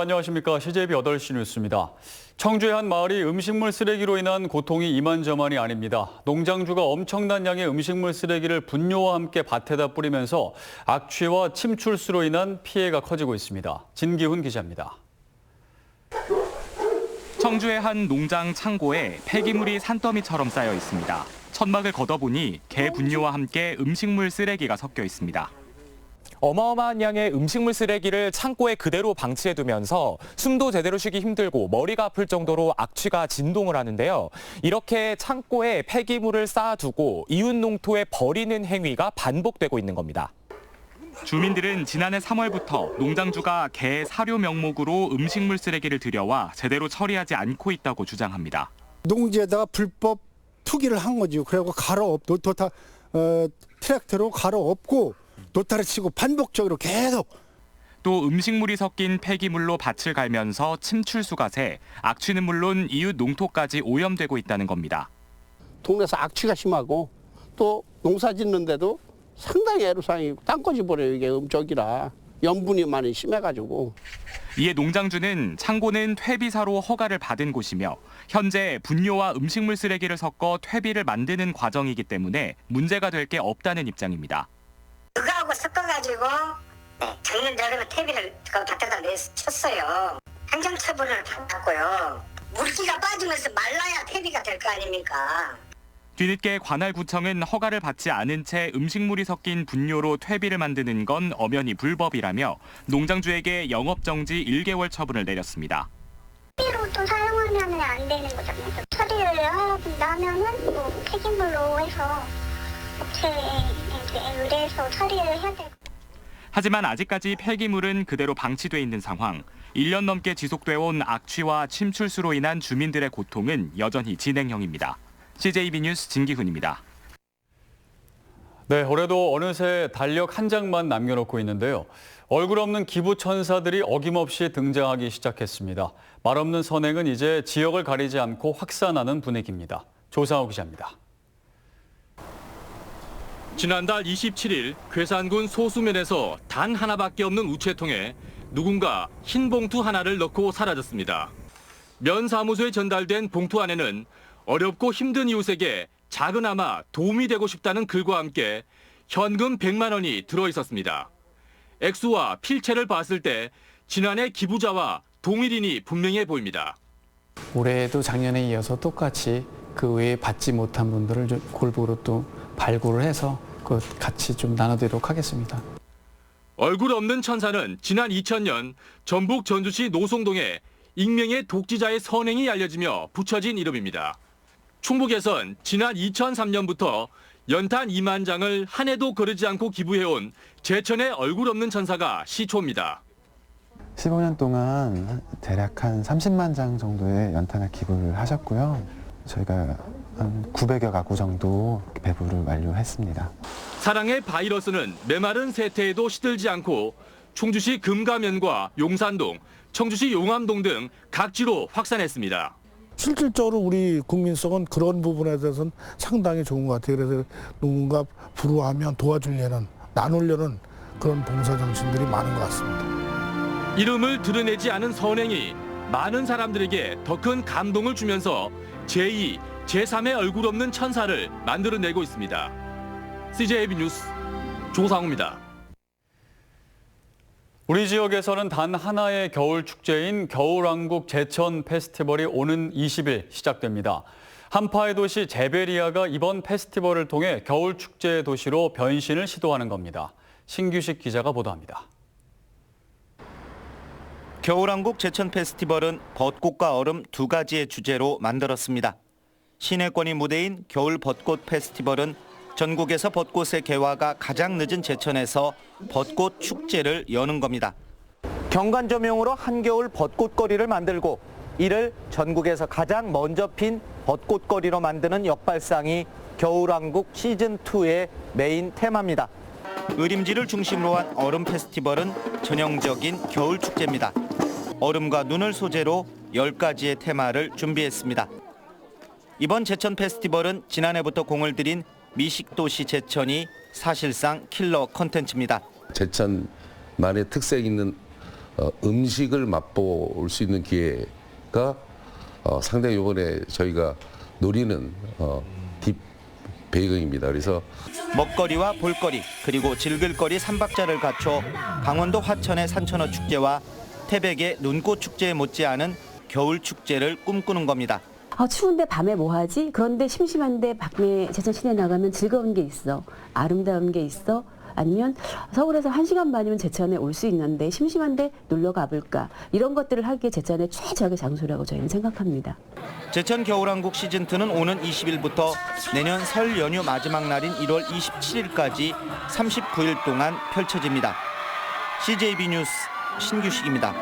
안녕하십니까. CJB 8시 뉴스입니다. 청주의 한 마을이 음식물 쓰레기로 인한 고통이 이만저만이 아닙니다. 농장주가 엄청난 양의 음식물 쓰레기를 분뇨와 함께 밭에다 뿌리면서 악취와 침출수로 인한 피해가 커지고 있습니다. 진기훈 기자입니다. 청주의 한 농장 창고에 폐기물이 산더미처럼 쌓여 있습니다. 천막을 걷어보니 개 분뇨와 함께 음식물 쓰레기가 섞여 있습니다. 어마어마한 양의 음식물 쓰레기를 창고에 그대로 방치해두면서 숨도 제대로 쉬기 힘들고 머리가 아플 정도로 악취가 진동을 하는데요. 이렇게 창고에 폐기물을 쌓아두고 이웃 농토에 버리는 행위가 반복되고 있는 겁니다. 주민들은 지난해 3월부터 농장주가 개 사료 명목으로 음식물 쓰레기를 들여와 제대로 처리하지 않고 있다고 주장합니다. 농지에다가 불법 투기를 한 거죠. 그리고 트랙터로 갈아엎고 노타를 치고 반복적으로 계속. 또 음식물이 섞인 폐기물로 밭을 갈면서 침출수가 새 악취는 물론 이웃 농토까지 오염되고 있다는 겁니다. 동네에서 악취가 심하고 또 농사 짓는데도 상당히 애로사항이 땅거지 버려요. 이게 저기라 염분이 많이 심해가지고. 이에 농장주는 창고는 퇴비사로 허가를 받은 곳이며 현재 분뇨와 음식물 쓰레기를 섞어 퇴비를 만드는 과정이기 때문에 문제가 될 게 없다는 입장입니다. 그거하고 섞어가지고 작년 여름에 퇴비를 그 밭에다 내쳤어요. 행정처분을 받았고요. 물기가 빠지면서 말라야 퇴비가 될 거 아닙니까? 뒤늦게 관할구청은 허가를 받지 않은 채 음식물이 섞인 분뇨로 퇴비를 만드는 건 엄연히 불법이라며 농장주에게 영업정지 1개월 처분을 내렸습니다. 퇴비로 또 사용하면 안 되는 거잖아요. 처리를 하고 나면은 뭐 폐기물로 해서 업체에 의뢰해서 처리를 해야 되고. 하지만 아직까지 폐기물은 그대로 방치돼 있는 상황. 1년 넘게 지속돼 온 악취와 침출수로 인한 주민들의 고통은 여전히 진행형입니다. CJB 뉴스 진기훈입니다. 네, 올해도 어느새 달력 한 장만 남겨놓고 있는데요. 얼굴 없는 기부 천사들이 어김없이 등장하기 시작했습니다. 말 없는 선행은 이제 지역을 가리지 않고 확산하는 분위기입니다. 조상호 기자입니다. 지난달 27일 괴산군 소수면에서 단 하나밖에 없는 우체통에 누군가 흰 봉투 하나를 넣고 사라졌습니다. 면 사무소에 전달된 봉투 안에는 어렵고 힘든 이웃에게 작은아마 도움이 되고 싶다는 글과 함께 현금 100만 원이 들어있었습니다. 액수와 필체를 봤을 때 지난해 기부자와 동일인이 분명해 보입니다. 올해도 작년에 이어서 똑같이 그 외에 받지 못한 분들을 좀 골고루 또 발굴을 해서 같이 좀 나눠드리도록 하겠습니다. 얼굴 없는 천사는 지난 2000년 전북 전주시 노송동에 익명의 독지자의 선행이 알려지며 붙여진 이름입니다. 충북에선 지난 2003년부터 연탄 2만 장을 한 해도 거르지 않고 기부해온 제천의 얼굴 없는 천사가 시초입니다. 15년 동안 대략 한 30만 장 정도의 연탄을 기부를 하셨고요. 저희가 한 900여 가구 정도 배부를 완료했습니다. 사랑의 바이러스는 메마른 세태에도 시들지 않고 충주시 금가면과 용산동, 청주시 용암동 등 각지로 확산했습니다. 실질적으로 우리 국민성은 그런 부분에 대해서는 상당히 좋은 것 같아요. 그래서 누군가 불우하면 도와주려는, 나누려는 그런 봉사정신들이 많은 것 같습니다. 이름을 드러내지 않은 선행이 많은 사람들에게 더 큰 감동을 주면서 제2, 제3의 얼굴 없는 천사를 만들어내고 있습니다. CJB 뉴스 조상우입니다. 우리 지역에서는 단 하나의 겨울 축제인 겨울왕국 제천 페스티벌이 오는 20일 시작됩니다. 한파의 도시 제베리아가 이번 페스티벌을 통해 겨울 축제의 도시로 변신을 시도하는 겁니다. 신규식 기자가 보도합니다. 겨울왕국 제천 페스티벌은 벚꽃과 얼음 두 가지의 주제로 만들었습니다. 시내권이 무대인 겨울 벚꽃 페스티벌은 전국에서 벚꽃의 개화가 가장 늦은 제천에서 벚꽃 축제를 여는 겁니다. 경관 조명으로 한겨울 벚꽃거리를 만들고 이를 전국에서 가장 먼저 핀 벚꽃거리로 만드는 역발상이 겨울왕국 시즌2의 메인 테마입니다. 의림지를 중심으로 한 얼음 페스티벌은 전형적인 겨울 축제입니다. 얼음과 눈을 소재로 10가지의 테마를 준비했습니다. 이번 제천 페스티벌은 지난해부터 공을 들인 미식도시 제천이 사실상 킬러 콘텐츠입니다. 제천만의 특색 있는 음식을 맛볼 수 있는 기회가 상당히 이번에 저희가 노리는 딥 배경입니다. 그래서 먹거리와 볼거리 그리고 즐길거리 3박자를 갖춰 강원도 화천의 산천어 축제와 태백의 눈꽃 축제에 못지않은 겨울 축제를 꿈꾸는 겁니다. 추운데 밤에 뭐 하지? 그런데 심심한데 밖에 제천 시내 나가면 즐거운 게 있어. 아름다운 게 있어. 아니면 서울에서 1시간 반이면 제천에 올 수 있는데 심심한데 놀러 가볼까. 이런 것들을 하기에 제천의 최적의 장소라고 저희는 생각합니다. 제천 겨울왕국 시즌2는 오는 20일부터 내년 설 연휴 마지막 날인 1월 27일까지 39일 동안 펼쳐집니다. CJB 뉴스 신규식입니다.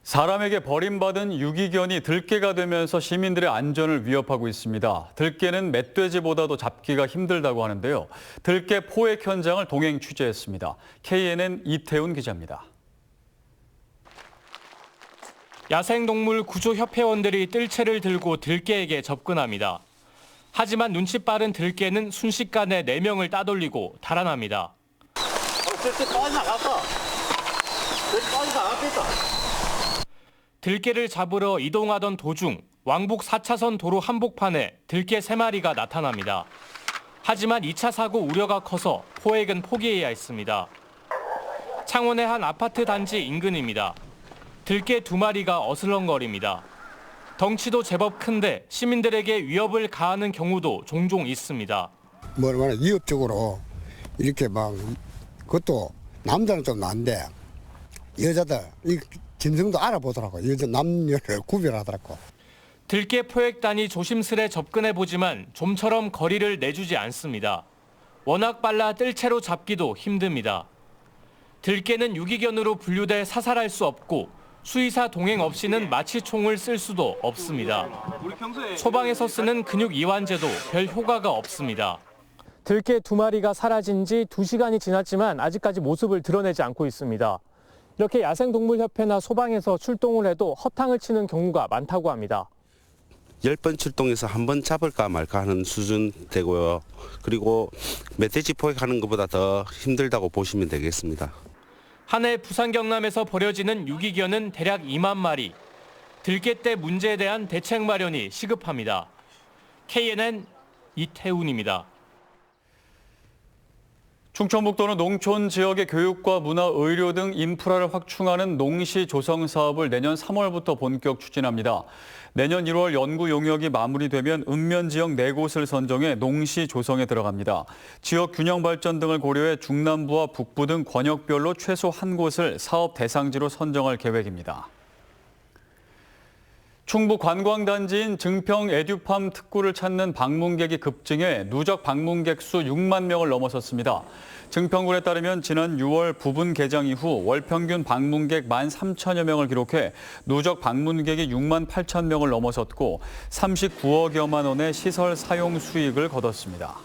사람에게 버림받은 유기견이 들개가 되면서 시민들의 안전을 위협하고 있습니다. 들개는 멧돼지보다도 잡기가 힘들다고 하는데요. 들개 포획 현장을 동행 취재했습니다. KNN 이태훈 기자입니다. 야생동물 구조협회원들이 뜰채를 들고 들개에게 접근합니다. 하지만 눈치 빠른 들개는 순식간에 4명을 따돌리고 달아납니다. 들개를 잡으러 이동하던 도중 왕복 4차선 도로 한복판에 들개 3마리가 나타납니다. 하지만 2차 사고 우려가 커서 포획은 포기해야 했습니다. 창원의 한 아파트 단지 인근입니다. 들개 2마리가 어슬렁거립니다. 덩치도 제법 큰데 시민들에게 위협을 가하는 경우도 종종 있습니다. 뭐라 위협적으로 이렇게 막 그것도 남자는 좀 난데 여자들 이 짐승도 알아보더라고. 여자 남녀를 구별하더라고. 들개 포획단이 조심스레 접근해보지만 좀처럼 거리를 내주지 않습니다. 워낙 빨라 뜰채로 잡기도 힘듭니다. 들개는 유기견으로 분류돼 사살할 수 없고 수의사 동행 없이는 마취총을 쓸 수도 없습니다. 소방에서 쓰는 근육 이완제도 별 효과가 없습니다. 들개 2마리가 사라진 지 2시간이 지났지만 아직까지 모습을 드러내지 않고 있습니다. 이렇게 야생동물협회나 소방에서 출동을 해도 허탕을 치는 경우가 많다고 합니다. 10번 출동해서 한 번 잡을까 말까 하는 수준 되고요. 그리고 멧돼지 포획하는 것보다 더 힘들다고 보시면 되겠습니다. 한 해 부산 경남에서 버려지는 유기견은 대략 2만 마리. 들개떼 문제에 대한 대책 마련이 시급합니다. KNN 이태훈입니다. 충청북도는 농촌 지역의 교육과 문화, 의료 등 인프라를 확충하는 농시 조성 사업을 내년 3월부터 본격 추진합니다. 내년 1월 연구 용역이 마무리되면 읍면 지역 4곳을 선정해 농시 조성에 들어갑니다. 지역 균형 발전 등을 고려해 중남부와 북부 등 권역별로 최소 1곳을 사업 대상지로 선정할 계획입니다. 충북 관광단지인 증평 에듀팜 특구를 찾는 방문객이 급증해 누적 방문객 수 6만 명을 넘어섰습니다. 증평군에 따르면 지난 6월 부분 개장 이후 월 평균 방문객 13,000여 명을 기록해 누적 방문객이 6만 8천 명을 넘어섰고 39억여만 원의 시설 사용 수익을 거뒀습니다.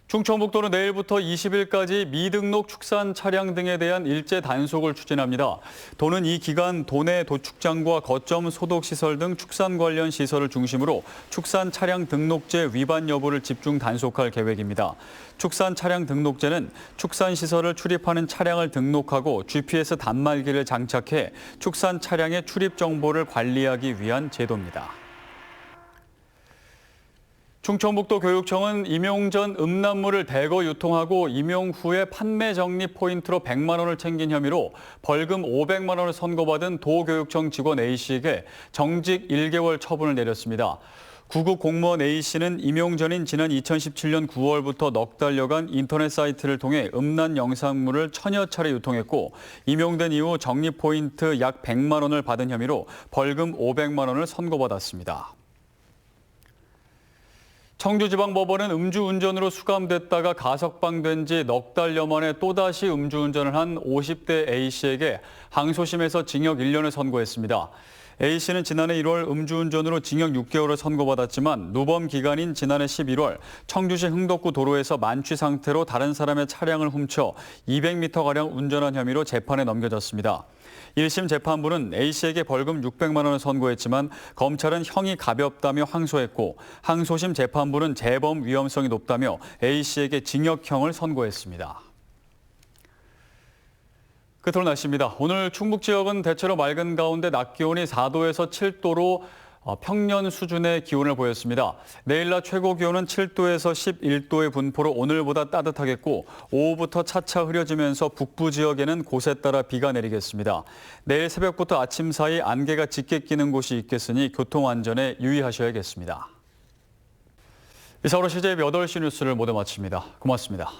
충청북도는 내일부터 20일까지 미등록 축산 차량 등에 대한 일제 단속을 추진합니다. 도는 이 기간 도내 도축장과 거점 소독시설 등 축산 관련 시설을 중심으로 축산 차량 등록제 위반 여부를 집중 단속할 계획입니다. 축산 차량 등록제는 축산 시설을 출입하는 차량을 등록하고 GPS 단말기를 장착해 축산 차량의 출입 정보를 관리하기 위한 제도입니다. 충청북도 교육청은 임용 전 음란물을 대거 유통하고 임용 후에 판매 적립 포인트로 100만 원을 챙긴 혐의로 벌금 500만 원을 선고받은 도교육청 직원 A씨에게 정직 1개월 처분을 내렸습니다. 구급 공무원 A씨는 임용 전인 지난 2017년 9월부터 넉 달여간 인터넷 사이트를 통해 음란 영상물을 1000여 차례 유통했고 임용된 이후 적립 포인트 약 100만 원을 받은 혐의로 벌금 500만 원을 선고받았습니다. 청주지방법원은 음주운전으로 수감됐다가 가석방된 지 넉 달여 만에 또다시 음주운전을 한 50대 A씨에게 항소심에서 징역 1년을 선고했습니다. A씨는 지난해 1월 음주운전으로 징역 6개월을 선고받았지만 누범 기간인 지난해 11월 청주시 흥덕구 도로에서 만취 상태로 다른 사람의 차량을 훔쳐 200m가량 운전한 혐의로 재판에 넘겨졌습니다. 1심 재판부는 A씨에게 벌금 600만 원을 선고했지만 검찰은 형이 가볍다며 항소했고 항소심 재판부는 재범 위험성이 높다며 A씨에게 징역형을 선고했습니다. 끝으로 날씨입니다. 오늘 충북 지역은 대체로 맑은 가운데 낮 기온이 4도에서 7도로 평년 수준의 기온을 보였습니다. 내일 낮 최고 기온은 7도에서 11도의 분포로 오늘보다 따뜻하겠고 오후부터 차차 흐려지면서 북부 지역에는 곳에 따라 비가 내리겠습니다. 내일 새벽부터 아침 사이 안개가 짙게 끼는 곳이 있겠으니 교통안전에 유의하셔야겠습니다. 이상으로 CJ 8시 뉴스를 모두 마칩니다. 고맙습니다.